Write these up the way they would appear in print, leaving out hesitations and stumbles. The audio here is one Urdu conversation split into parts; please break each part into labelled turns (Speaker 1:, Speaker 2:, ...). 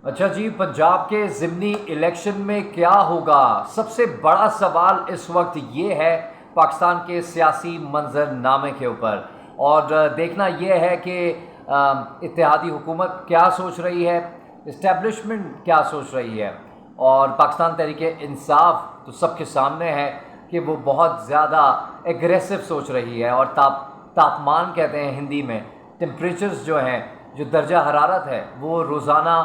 Speaker 1: اچھا جی، پنجاب کے ضمنی الیکشن میں کیا ہوگا؟ سب سے بڑا سوال اس وقت یہ ہے پاکستان کے سیاسی منظر نامے کے اوپر، اور دیکھنا یہ ہے کہ اتحادی حکومت کیا سوچ رہی ہے، اسٹیبلشمنٹ کیا سوچ رہی ہے، اور پاکستان تحریک انصاف تو سب کے سامنے ہے کہ وہ بہت زیادہ ایگریسو سوچ رہی ہے، اور تاپمان کہتے ہیں ہندی میں، ٹمپریچرز جو ہیں، جو درجہ حرارت ہے، وہ روزانہ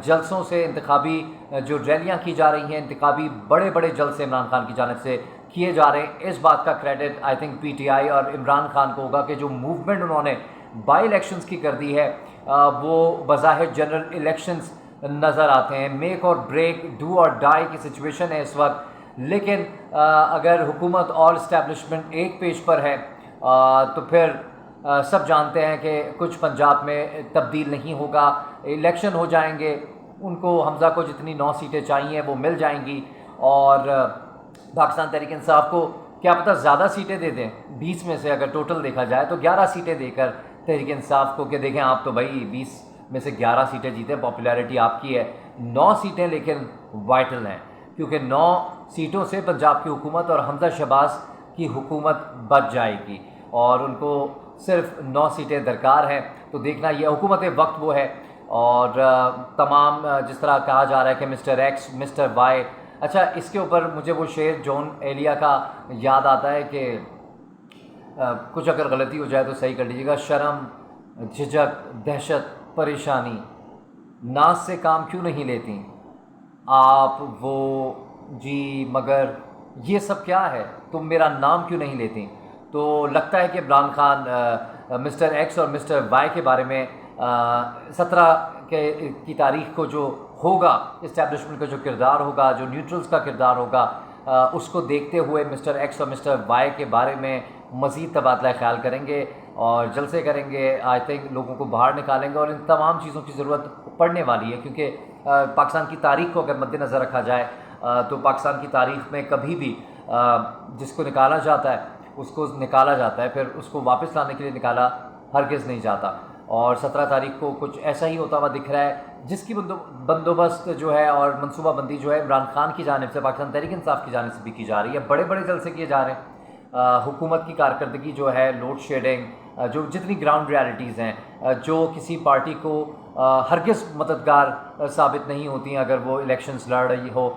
Speaker 1: جلسوں سے، انتخابی جو ریلیاں کی جا رہی ہیں، انتخابی بڑے بڑے جلسے عمران خان کی جانب سے کیے جا رہے ہیں، اس بات کا credit I think P T I اور عمران خان کو ہوگا کہ جو موومنٹ انہوں نے بائی الیکشنز کی کر دی ہے، وہ بظاہر جنرل الیکشنز نظر آتے ہیں، میک اور بریک، ڈو اور ڈائی کی سچویشن ہے اس وقت، لیکن اگر حکومت اور اسٹیبلشمنٹ ایک پیج پر ہے تو پھر سب جانتے ہیں کہ کچھ پنجاب میں تبدیل نہیں ہوگا، الیکشن ہو جائیں گے، ان کو حمزہ کو جتنی 9 سیٹیں چاہیے وہ مل جائیں گی، اور پاکستان تحریک انصاف کو کیا پتہ زیادہ سیٹیں دے دیں، 20 میں سے اگر ٹوٹل دیکھا جائے تو 11 سیٹیں دے کر تحریک انصاف کو کہ دیکھیں آپ تو بھائی 20 میں سے 11 سیٹیں جیتے، پاپولیرٹی آپ کی ہے، 9 سیٹیں لیکن وائٹل ہیں، کیونکہ 9 سیٹوں سے پنجاب کی حکومت اور حمزہ شہباز کی حکومت بچ جائے گی، اور ان کو صرف 9 سیٹیں درکار ہیں، تو دیکھنا یہ حکومت وقت وہ ہے، اور تمام جس طرح کہا جا رہا ہے کہ مسٹر ایکس مسٹر وائی، اچھا اس کے اوپر مجھے وہ شعر جون ایلیا کا یاد آتا ہے کہ کچھ اگر غلطی ہو جائے تو صحیح کر لیجیے گا، شرم، جھجک، دہشت، پریشانی، ناز سے کام کیوں نہیں لیتی آپ وہ، جی مگر یہ سب کیا ہے، تم میرا نام کیوں نہیں لیتی؟ تو لگتا ہے کہ عمران خان مسٹر ایکس اور مسٹر وائی کے بارے میں 17 کی تاریخ کو جو ہوگا، اسٹیبلشمنٹ کا جو کردار ہوگا، جو نیوٹرلز کا کردار ہوگا، اس کو دیکھتے ہوئے مسٹر ایکس اور مسٹر وائی کے بارے میں مزید تبادلہ خیال کریں گے اور جلسے کریں گے، آئی تھنک لوگوں کو باہر نکالیں گے، اور ان تمام چیزوں کی ضرورت پڑنے والی ہے، کیونکہ پاکستان کی تاریخ کو اگر مد نظر رکھا جائے تو پاکستان کی تاریخ میں کبھی بھی جس کو نکالا جاتا ہے اس کو نکالا جاتا ہے، پھر اس کو واپس لانے کے لیے نکالا ہرگز نہیں جاتا، اور 17 تاریخ کو کچھ ایسا ہی ہوتا ہوا دکھ رہا ہے، جس کی بندوبست جو ہے اور منصوبہ بندی جو ہے عمران خان کی جانب سے، پاکستان تحریک انصاف کی جانب سے بھی کی جا رہی ہے، بڑے بڑے جلسے کیے جا رہے ہیں، حکومت کی کارکردگی جو ہے، لوڈ شیڈنگ، جو جتنی گراؤنڈ ریالٹیز ہیں، جو کسی پارٹی کو ہرگز مددگار ثابت نہیں ہوتی ہیں اگر وہ الیکشنز لڑ رہی ہو،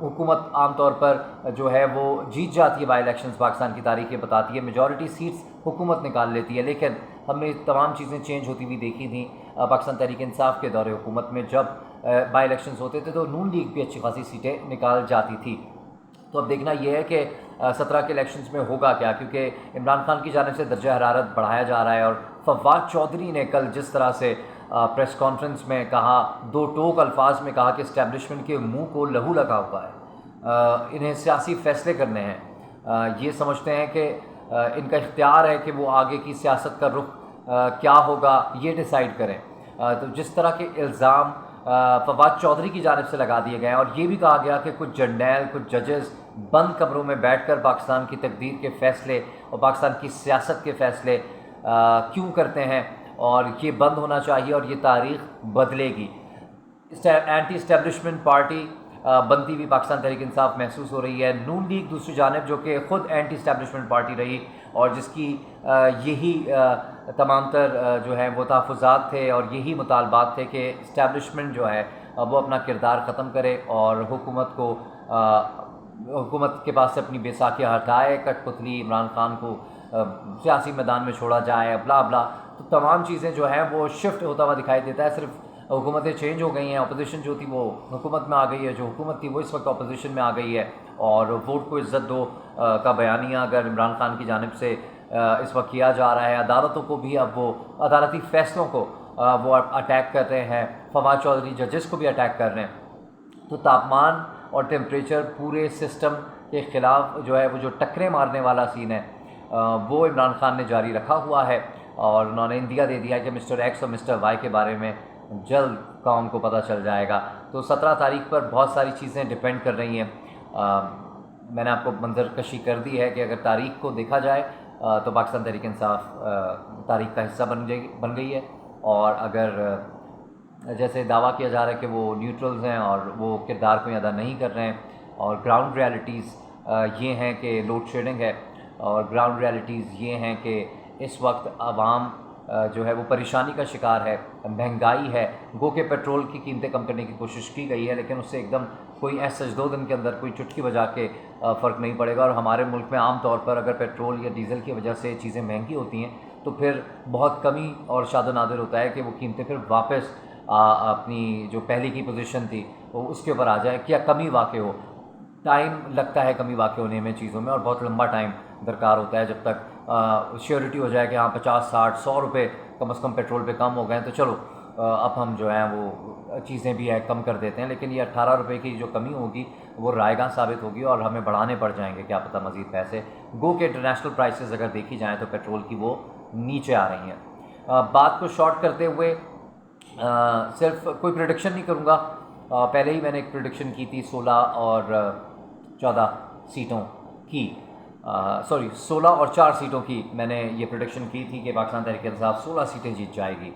Speaker 1: حکومت عام طور پر جو ہے وہ جیت جاتی ہے بائی الیکشنز، پاکستان کی تاریخ یہ بتاتی ہے، میجورٹی سیٹس حکومت نکال لیتی ہے، لیکن ہم نے تمام چیزیں چینج ہوتی ہوئی دیکھی تھیں پاکستان تحریک انصاف کے دور حکومت میں، جب بائی الیکشنز ہوتے تھے تو نون لیگ بھی اچھی خاصی سیٹیں نکال جاتی تھی، تو اب دیکھنا یہ ہے کہ 17 کے الیکشنز میں ہوگا کیا، کیونکہ عمران خان کی جانب سے درجہ حرارت بڑھایا جا رہا ہے، اور فواد چودھری نے کل جس طرح سے پریس کانفرنس میں کہا، 2 ٹوک الفاظ میں کہا کہ اسٹیبلشمنٹ کے منہ کو لہو لگا ہوا ہے، انہیں سیاسی فیصلے کرنے ہیں، یہ سمجھتے ہیں کہ ان کا اختیار ہے کہ وہ آگے کی سیاست کا رخ کیا ہوگا یہ ڈیسائیڈ کریں، تو جس طرح کے الزام فواد چودھری کی جانب سے لگا دیے گئے ہیں، اور یہ بھی کہا گیا کہ کچھ جرنیل، کچھ ججز بند کمروں میں بیٹھ کر پاکستان کی تقدیر کے فیصلے اور پاکستان کی سیاست کے فیصلے کیوں کرتے ہیں، اور یہ بند ہونا چاہیے، اور یہ تاریخ بدلے گی، اینٹی اسٹیبلشمنٹ پارٹی بنتی ہوئی پاکستان تحریک انصاف محسوس ہو رہی ہے، نون لیگ دوسری جانب جو کہ خود اینٹی اسٹیبلشمنٹ پارٹی رہی اور جس کی یہی تمام تر جو ہے وہ تحفظات تھے اور یہی مطالبات تھے کہ اسٹیبلشمنٹ جو ہے وہ اپنا کردار ختم کرے اور حکومت کے پاس سے اپنی بیساکھیاں ہٹائے، کٹ پتلی عمران خان کو سیاسی میدان میں چھوڑا جائے، بلا بلا، تو تمام چیزیں جو ہیں وہ شفٹ ہوتا ہوا دکھائی دیتا ہے، صرف حکومتیں چینج ہو گئی ہیں، اپوزیشن جو تھی وہ حکومت میں آ گئی ہے، جو حکومت تھی وہ اس وقت اپوزیشن میں آ گئی ہے، اور ووٹ کو عزت دو کا بیانیہ اگر عمران خان کی جانب سے اس وقت کیا جا رہا ہے، عدالتوں کو بھی اب وہ عدالتی فیصلوں کو وہ اٹیک کر رہے ہیں، فواد چودھری ججز کو بھی اٹیک کر رہے ہیں، تو تاپمان اور ٹیمپریچر پورے سسٹم کے خلاف جو ہے وہ جو ٹکریں مارنے والا سین ہے وہ عمران خان نے جاری رکھا ہوا ہے، اور انہوں نے اندیا دے دیا کہ مسٹر ایکس اور مسٹر وائی کے بارے میں جلد قوم کو پتہ چل جائے گا، تو 17 تاریخ پر بہت ساری چیزیں ڈپینڈ کر رہی ہیں، میں نے آپ کو منظر کشی کر دی ہے کہ اگر تاریخ کو دیکھا جائے تو پاکستان تحریک انصاف تاریخ کا حصہ بن گئی ہے، اور اگر جیسے دعویٰ کیا جا رہا ہے کہ وہ نیوٹرلز ہیں اور وہ کردار کو ادا نہیں کر رہے ہیں، اور گراؤنڈ ریالٹیز یہ ہیں کہ لوڈ شیڈنگ ہے، اور گراؤنڈ ریالٹیز یہ ہیں کہ اس وقت عوام جو ہے وہ پریشانی کا شکار ہے، مہنگائی ہے۔ گو کہ پیٹرول کی قیمتیں کم کرنے کی کوشش کی گئی ہے، لیکن اس سے ایک دم کوئی ایسا 2 دن کے اندر کوئی چٹکی بجا کے فرق نہیں پڑے گا۔ اور ہمارے ملک میں عام طور پر اگر پیٹرول یا ڈیزل کی وجہ سے چیزیں مہنگی ہوتی ہیں تو پھر بہت کمی اور شاد و نادر ہوتا ہے کہ وہ قیمتیں پھر واپس اپنی جو پہلے کی پوزیشن تھی وہ اس کے اوپر آ جائے، کیا کمی واقع ہو۔ ٹائم لگتا ہے کمی واقع ہونے میں چیزوں میں، اور بہت لمبا ٹائم درکار ہوتا ہے جب تک شیورٹی ہو جائے کہ ہاں 50 60 100 روپے کم از کم پیٹرول پہ کم ہو گئے ہیں تو چلو اب ہم جو ہیں وہ چیزیں بھی ہے کم کر دیتے ہیں۔ لیکن یہ 18 روپے کی جو کمی ہوگی وہ رائیگاں ثابت ہوگی اور ہمیں بڑھانے پڑ جائیں گے، کیا پتہ مزید پیسے۔ گو کہ انٹرنیشنل پرائسز اگر دیکھی جائیں تو پیٹرول کی وہ نیچے آ رہی ہیں۔ بات کو شارٹ کرتے ہوئے صرف کوئی پریڈکشن نہیں کروں گا، پہلے ہی میں نے ایک پریڈکشن کی تھی 16 اور 14 سیٹوں کی، 16 اور 4 سیٹوں کی میں نے یہ پریڈکشن کی تھی کہ پاکستان تحریک انصاف 16 سیٹیں جیت جائے گی۔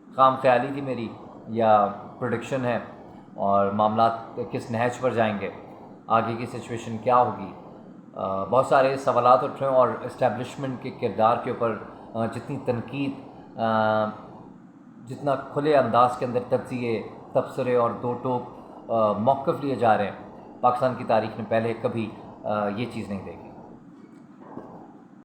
Speaker 1: خام خیالی تھی میری یا پریڈکشن ہے، اور معاملات کس نہج پر جائیں گے، آگے کی سچویشن کیا ہوگی، بہت سارے سوالات اٹھ رہے ہیں۔ اور اسٹیبلشمنٹ کے کردار کے اوپر جتنی تنقید، جتنا کھلے انداز کے اندر تجزیے، تبصرے اور دو ٹوک موقف لیے جا رہے ہیں، پاکستان کی تاریخ میں پہلے کبھی یہ چیز نہیں دیکھی۔